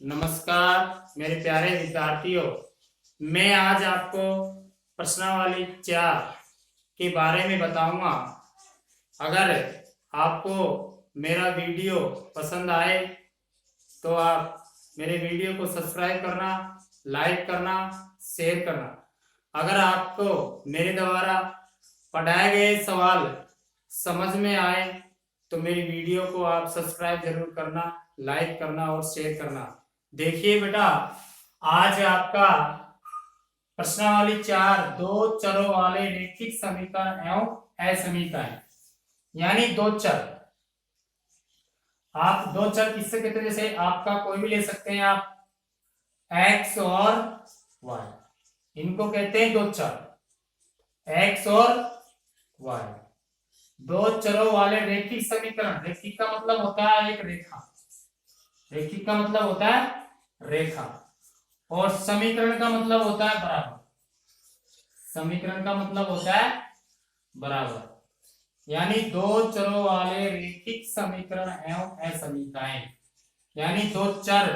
नमस्कार मेरे प्यारे विद्यार्थियों, मैं आज आपको प्रश्नावली 4 के बारे में बताऊंगा। अगर आपको मेरा वीडियो पसंद आए तो आप मेरे वीडियो को सब्सक्राइब करना, लाइक करना, शेयर करना। अगर आपको मेरे द्वारा पढ़ाए गए सवाल समझ में आए तो मेरी वीडियो को आप सब्सक्राइब जरूर करना, लाइक करना और शेयर करना। देखिए बेटा, आज आपका प्रश्नावली 4 दो चरों वाले रैखिक समीकरण एवं असमीकरण, यानी दो चर। आप दो चर किससे कहते हैं? जैसे आपका कोई भी ले सकते हैं आप, x और y, इनको कहते हैं दो चर, x और y। दो चरों वाले रैखिक समीकरण, रैखिक का मतलब होता है एक रेखा, रैखिक का मतलब होता है रेखा, और समीकरण का मतलब होता है बराबर। समीकरण का मतलब होता है बराबर, यानी दो चरों वाले रैखिक समीकरण एवं असमीकरण, यानी दो चर,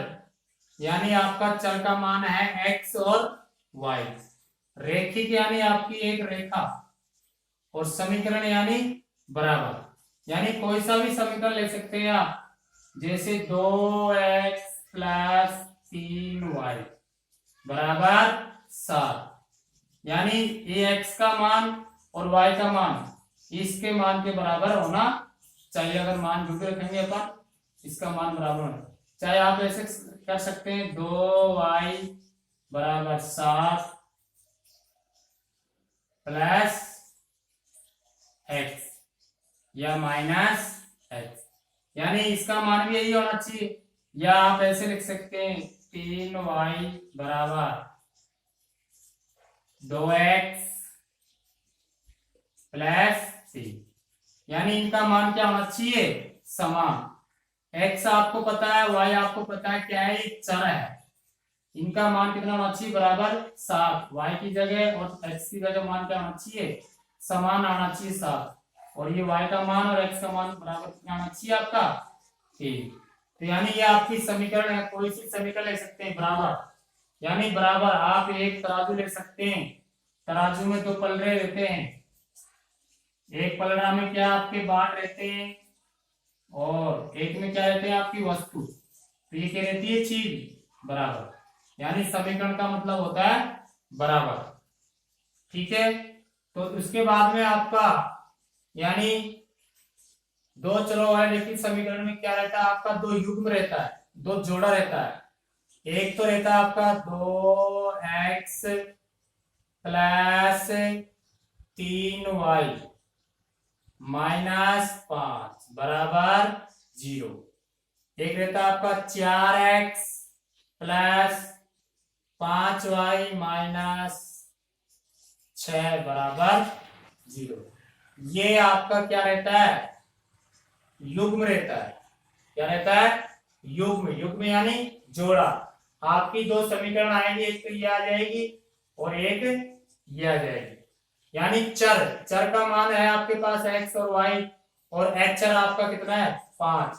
यानी आपका चर का मान है x और y। रैखिक यानी आपकी एक रेखा, और समीकरण यानी बराबर, यानी कोई सा भी समीकरण ले सकते हैं आप। जैसे 2x प्लस 3y बराबर 7, यानी ये x का मान और y का मान इसके मान के बराबर होना चाहिए। अगर मान जुटे रखेंगे अपन, इसका मान बराबर होना, चाहे आप ऐसे कर सकते हैं 2y बराबर 7 प्लस x या माइनस x, यानी इसका मान भी यही होना चाहिए। या आप ऐसे लिख सकते हैं 3y बराबर 2x प्लस 3, यानी इनका मान क्या होना चाहिए? समान। x आपको पता है, y आपको पता है, क्या है? एक चर है। इनका मान कितना होना चाहिए? बराबर 7। y की जगह और x की जगह मान क्या होना चाहिए? समान आना चाहिए 7। और ये y का मान और x का मान बराबर कितना आना चाहिए आपका? 3। तो यानी ये आपकी समीकरण है, कोई सी समीकरण ले सकते हैं बराबर, यानी बराबर। आप एक तराजू ले सकते हैं, तराजू में दो पलड़े रहते हैं, एक पलड़ा में क्या आपके बाट रहते हैं और एक में क्या रहते हैं? आपकी वस्तु। तो ये क्या रहती है? चीज बराबर, यानी समीकरण का मतलब होता है बराबर। ठीक है, तो उसके बाद में आपका, यानी दो चरों वाले रैखिक समीकरण में क्या रहता है? आपका दो युग्म रहता है, दो जोड़ा रहता है। एक तो रहता है आपका 2x प्लस 3y माइनस 5 बराबर 0। एक रहता है आपका 4x प्लस 5y माइनस 6 बराबर 0। ये आपका क्या रहता है? युग्म रहता है। क्या रहता है? युग्म। युग्म यानी जोड़ा। आपकी दो समीकरण आएंगे, एक तो ये आ जाएगी और एक ये आ जाएगी। यानी चर, चर का मान है आपके पास x और y, और h चर आपका कितना है? 5।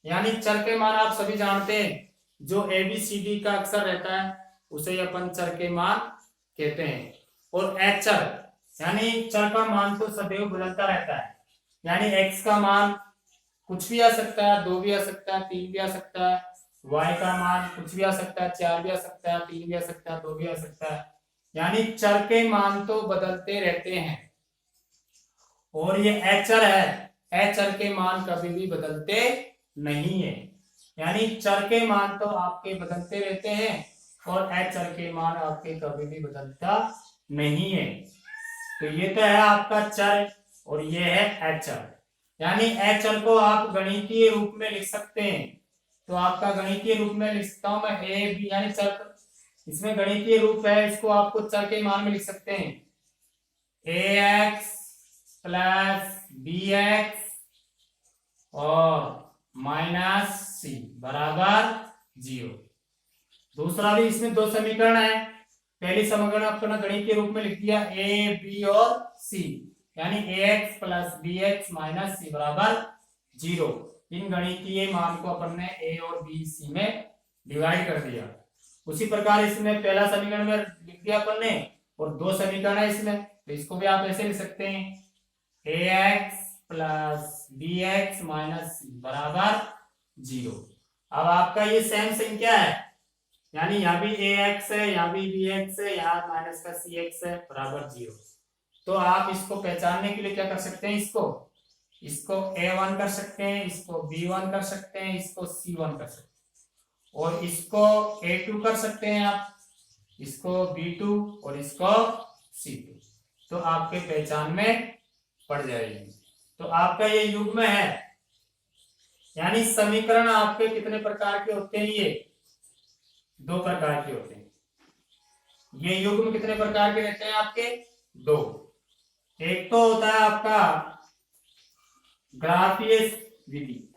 यानी चर के मान आप सभी जानते हैं, जो ABCD का अक्षर रहता है उसे अपन चर के मान कहते हैं। और h चर यानी चर का मान तो सदैव बदलता रहता है, यानी x का मान कुछ भी आ सकता है, 2 भी आ सकता है, 3 भी आ सकता है। y का मान कुछ भी आ सकता है, 4 भी आ सकता है, 3 भी आ सकता है, 2 भी आ सकता है। यानी चर के मान तो बदलते रहते हैं। और ये h चर है, h चर के मान कभी भी बदलते नहीं है। यानी चर के मान तो आपके बदलते रहते हैं और h चर के मान आपके कभी भी बदलता नहीं है। तो ये तो है आपका चर और ये है h चर। यानी h चर को आप गणितीय रूप में लिख सकते हैं। तो आपका गणितीय रूप में लिख सकता हूं मैं a b, यानी चर, इसमें गणितीय रूप है, इसको आपको चर के मान में लिख सकते हैं ax प्लस bx और माइनस c बराबर 0। दूसरा भी, इसमें दो समीकरण है। पहली समीकरण आपको गणितीय रूप में लिख दिया a b और c, यानी ax plus bx minus c बराबर 0। इन गणितीय मान को अपन ने a और b c में डिवाइड कर दिया। उसी प्रकार इसमें पहला समीकरण में लिख दिया अपन ने और दो समीकरण है इसमें, तो इसको भी आप ऐसे लिख सकते हैं ax प्लस bx माइनस बराबर 0। अब आपका ये सेम संख्या है, यानी यहाँ भी ax है, यहाँ भी bx है, यहाँ माइनस का cx है बराबर 0। तो आप इसको पहचानने के लिए क्या कर सकते हैं, इसको a1 कर सकते हैं, इसको b1 कर सकते हैं, इसको c1 कर सकते हैं और इसको a2 कर सकते हैं आप, इसको b2 और इसको c2। तो आपके पहचान में पड़ जाएगी। तो आपका ये युग्म है, यानी समीकरण आपके कितने प्रकार के होते हैं, ये दो प्रकार के होते हैं। ये युग्म कितने प्रकार के रहते हैं आपके, दो। एक तो होता है आपका ग्राफीय विधि,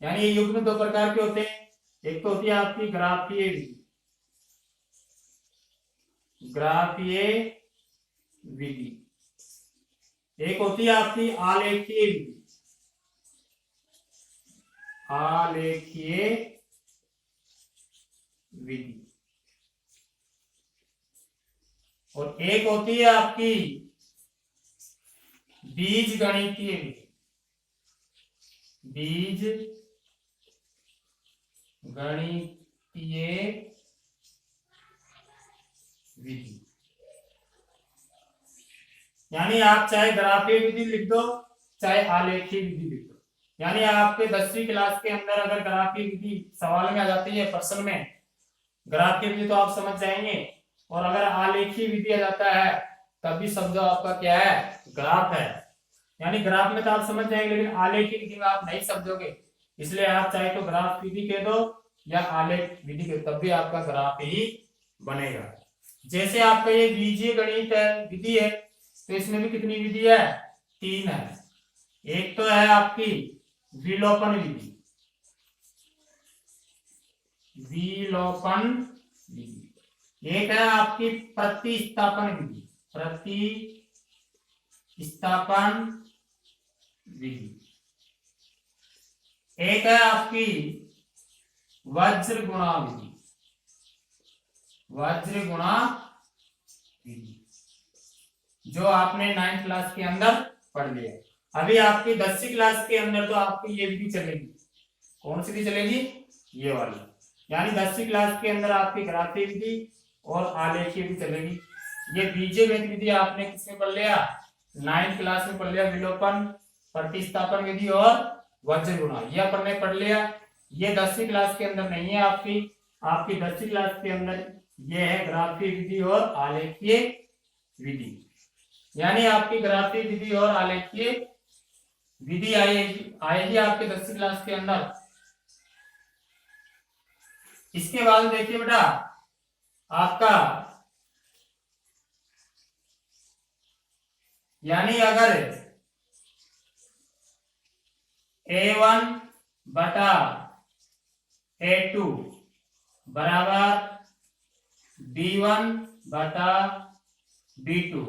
यानी ये युग्म दो प्रकार के होते हैं। एक तो होती है आपकी ग्राफीय विधि, ग्राफीय विधि। एक होती है आपकी आलेखीय विधि, आलेखीय विधि। और एक होती है आपकी बीज गणितीय विधि, बीज गणितीय विधि। यानी आप चाहे ग्राफीय विधि लिख दो चाहे आलेखीय विधि लिख दो, यानी आपके 10वीं क्लास के अंदर अगर ग्राफीय विधि सवाल में आ जाती है प्रश्न में, ग्राफीय विधि तो आप समझ जाएंगे, और अगर आलेखीय विधि आ जाता है तब भी शब्द आपका क्या है, ग्राफ है। यानी ग्राफ में तो आप समझ जाएंगे, लेकिन आलेखीय विधि में आप नहीं समझोगे, इसलिए आप चाहे तो ग्राफ विधि कह दो या आलेख विधि कह दो, तब भी आपका ग्राफ ही बनेगा। जैसे आपका ये बीजीय गणित है, विधि है, तो इसमें भी कितनी विधि है, 3 है। एक तो है आपकी विलोपन विधि, विलोपन विधि। एक है आपकी प्रतिस्थापन विधि, प्रतिस्थापन विधि। एक है आपकी वज्र गुणा विधि, वज्र गुणा विधि, जो आपने 9th क्लास के अंदर पढ़ लिया। अभी आपकी 10वीं क्लास के अंदर तो आपकी ये विधि चलेगी। कौन सी विधि चलेगी, ये वाली। यानी 10वीं क्लास के अंदर आपकी ग्राफीय विधि और आलेखीय विधि चलेगी। ये बीजीय गणित विधि आपने किसमें पढ़ लिया, 9th क्लास में पढ़ लिया, विलोपन, प्रतिस्थापन विधि और वज्र गुणा, ये अपन ने पढ़ लिया। ये 10वीं क्लास के अंदर नहीं है आपकी 10वीं क्लास के अंदर ये है ग्राफीय विधि और आलेखीय विधि। यानी आपकी ग्राफीय विधि और आलेखीय विधि आएगी आपके 10वीं क्लास के अंदर। इसके बाद देखिए बेटा आपका, यानी अगर a1 बटा a2 बराबर b1 बटा b2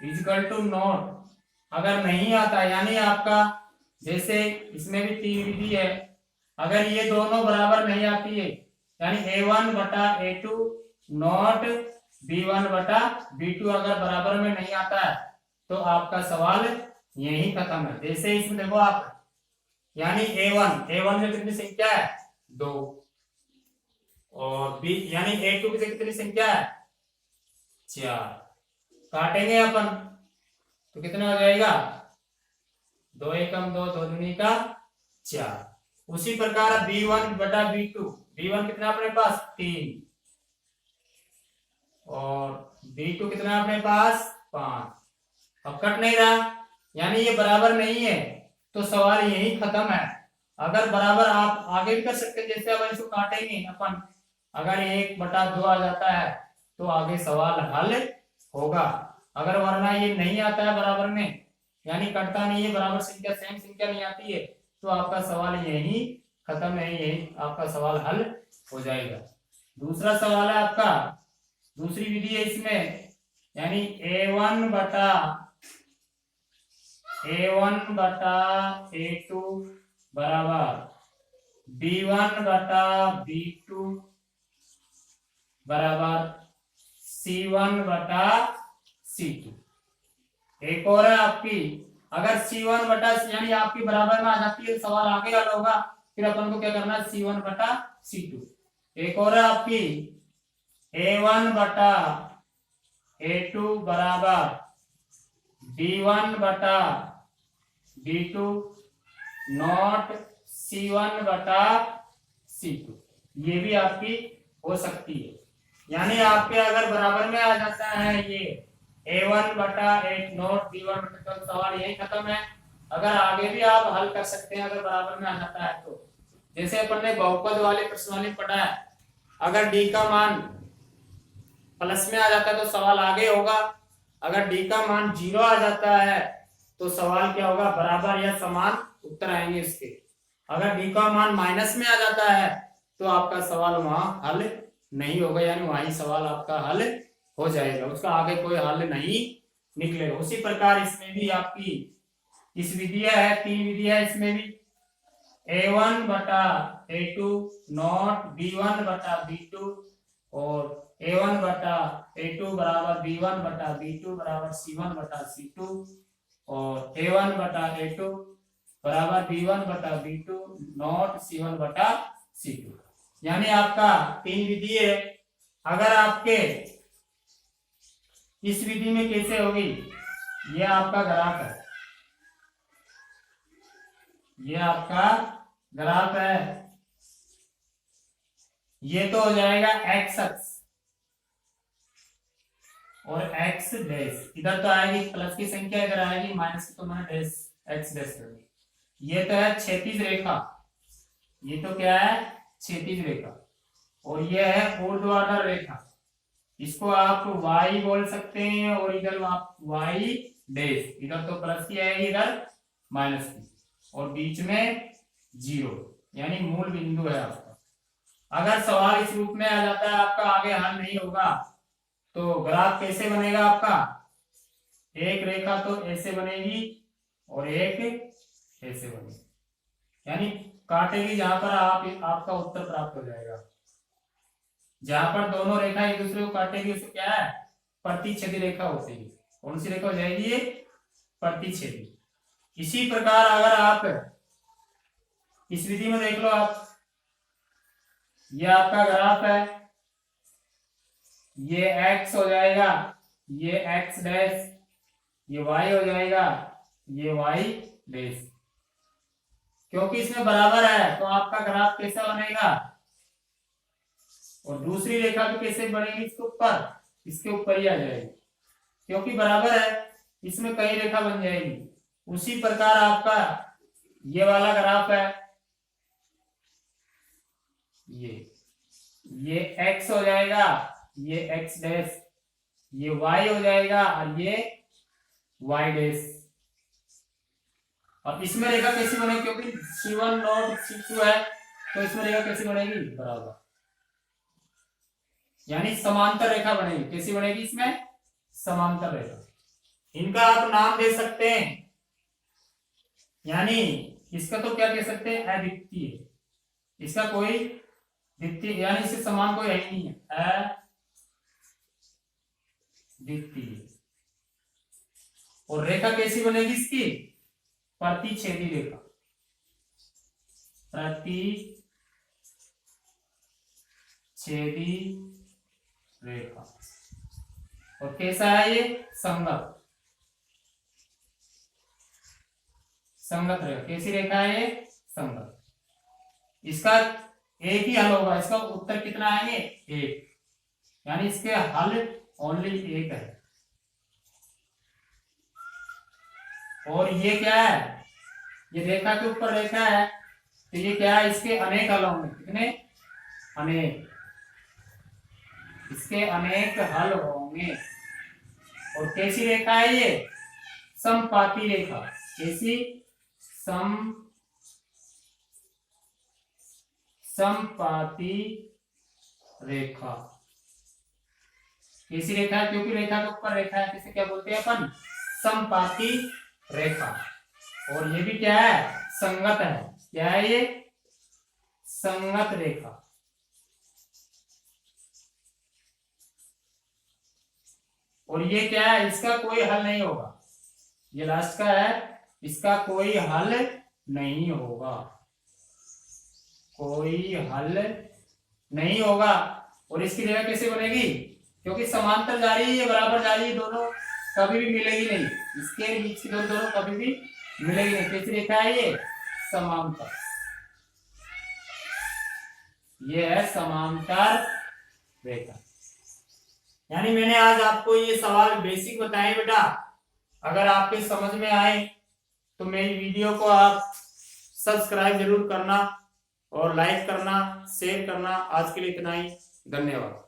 इक्वल टू नॉट, अगर नहीं आता, यानी आपका जैसे इसमें भी 3 विधि है, अगर ये दोनों बराबर नहीं आती है, यानी a1 बटा a2 नॉट b1 बटा b2 अगर बराबर में नहीं आता है तो आपका सवाल यही खत्म है। जैसे इसमें देखो आप, यानी a1 में कितनी संख्या है, 2, और b यानी a2 की कितनी संख्या है, 4। काटेंगे अपन तो कितना हो जाएगा, 2 एकम 2, 2 दूनी का 4। उसी प्रकार b1 बटा b2, b1 कितना अपने पास 3 और b2 कितना अपने पास 5। अब कट नहीं रहा, यानी ये बराबर नहीं है, तो सवाल यही खत्म है। अगर बराबर आप आगे भी कर सकते हैं, जैसे अब इसको काटेंगे अपन, अगर 1 बटा 2 आ जाता है तो आगे सवाल हल होगा। अगर वरना ये नहीं आता है बराबर में, यानी कटता नहीं है, बराबर संख्या सेम संख्या नहीं आती है, तो आपका सवाल यही खत्म है, यही आपका सवाल हल हो जाएगा। दूसरा सवाल है आपका, दूसरी विधि है इसमें, यानी a1 बटा a2 बराबर b1 बटा b2 बराबर C1 बटा C2। एक और है आपकी, अगर C1 बटा यानी आपकी बराबर में आ जाती है, सवाल आगे वाला होगा, फिर अपन को क्या करना है, C1 बटा C2। एक और है आपकी A1 बटा A2 बराबर B1 बटा B2 नॉट C1 बटा C2। ये भी आपकी हो सकती है। यानी आपके अगर बराबर में आ जाता है ये A1 बटा A नॉट B1 बटा, तो सवाल यही खत्म है। अगर आगे भी आप हल कर सकते हैं अगर बराबर में आ जाता है तो। जैसे अपन ने बहुपद वाले प्रश्न में पढ़ा है, अगर D का मान प्लस में आ जाता है तो सवाल आगे होगा, अगर D का मान 0 आ जाता है तो सवाल क्या होगा, बराबर या समान उत्तर आएंगे इसके। अगर D का मान माइनस में आ जाता है तो आपका सवाल वहां हल नहीं होगा, यानी वही सवाल आपका हल हो जाएगा, उसका आगे कोई हल नहीं निकलेगा। उसी प्रकार इसमें भी आपकी इस विधियां है, 3 विधियां इसमें भी, A1 बटा A2 नॉट B1 बटा B2 और A1 बटा A2 बराबर B1 बटा B2 बराबर C1 बटा C2 और A1 बटा A2 बराबर B1 बटा B2 नॉट C1 बटा C2। यानी आपका 3 विधि है। अगर आपके इस विधि में कैसे होगी, यह आपका ग्राफ है, ये आपका ग्राफ है, ये तो हो जाएगा एक्स अक्ष और एक्स डैश, इधर तो आएगी प्लस की संख्या, इधर आएगी माइनस की, तो मैंने डैश एक्स डैश कर दी। ये तो है क्षैतिज रेखा, ये तो क्या है, क्षैतिज रेखा, और ये है ऊर्ध्वाधर रेखा, इसको आप y बोल सकते हैं, और इधर आप y डैश, इधर तो प्लस की आएगी, इधर माइनस की, और बीच में 0, यानी मूल बिंदु है आपका। अगर सवाल इस रूप में आ जाता है, आपका आगे हल नहीं होगा, तो ग्राफ कैसे बनेगा आपका, एक रेखा तो ऐसे बनेगी और एक ऐसे बनेगी, यानी काटेगी जहां पर आपका उत्तर प्राप्त हो जाएगा। जहां पर दोनों रेखा एक दूसरे को काटेगी उसे क्या है, प्रतिच्छेदी रेखा होती है। कौन सी रेखा हो जाएगी, ये प्रतिच्छेदी। इसी प्रकार अगर आप इस विधि में देख लो, आप ये आपका ग्राफ है, ये x हो जाएगा, ये x डैश, ये y हो जाएगा, ये y डैश, क्योंकि इसमें बराबर है तो आपका ग्राफ कैसा बनेगा, और दूसरी रेखा भी कैसे बनेगी, इसके ऊपर ही आ जाएगी, क्योंकि बराबर है, इसमें कई रेखा बन जाएगी। उसी प्रकार आपका ये वाला ग्राफ है, ये x हो जाएगा, ये x डैश, ये y हो जाएगा, और ये y डैश। अब इसमें रेखा कैसी बनेगी, क्योंकि C1 नॉट C2 है, तो इसमें रेखा कैसी बनेगी, बराबर, यानी समांतर रेखा बनेगी। कैसी बनेगी, इसमें समांतर रेखा। इनका आप नाम दे सकते हैं, यानी इसका तो क्या कह सकते हैं, अद्वितीय, इसका कोई द्वितीय, यानी इससे समान कोई है ही नहीं है, अद्वितीय। और रेखा कैसी बनेगी इसकी, प्रतिच्छेदी रेखा, प्रतिच्छेदी रेखा। और कैसा है ये, संगत, संगत रेखा। कैसी रेखा है ये, संगत। इसका एक ही हल होगा, इसका उत्तर कितना आएंगे, 1, यानी इसके हल ओनली 1 है। और ये क्या है, ये रेखा के ऊपर रेखा है, तो ये क्या है, इसके अनेक हल होंगे, कितने, अनेक, इसके अनेक हल होंगे। और कैसी रेखा है ये, समपाती रेखा। कैसी, समपाती रेखा। कैसी रेखा है, क्योंकि रेखा के ऊपर रेखा है, किसे क्या बोलते हैं अपन, समपाती रेखा। और ये भी क्या है, संगत है। क्या है ये, संगत रेखा। और ये क्या है, इसका कोई हल नहीं होगा, ये लास्ट का है, इसका कोई हल नहीं होगा, कोई हल नहीं होगा। और इसकी जगह कैसे बनेगी, क्योंकि समांतर जा रही है, बराबर जा रही है, दोनों कभी भी मिलेगी नहीं, इसके बीच की दोनों कभी भी मिलेगी नहीं। कैसे लिखा है ये, समांतर, ये है समांतर रेखा। यानी मैंने आज आपको ये सवाल बेसिक बताए बेटा, अगर आपके समझ में आए तो मेरी वीडियो को आप सब्सक्राइब जरूर करना और लाइक करना, शेयर करना। आज के लिए इतना ही, धन्यवाद।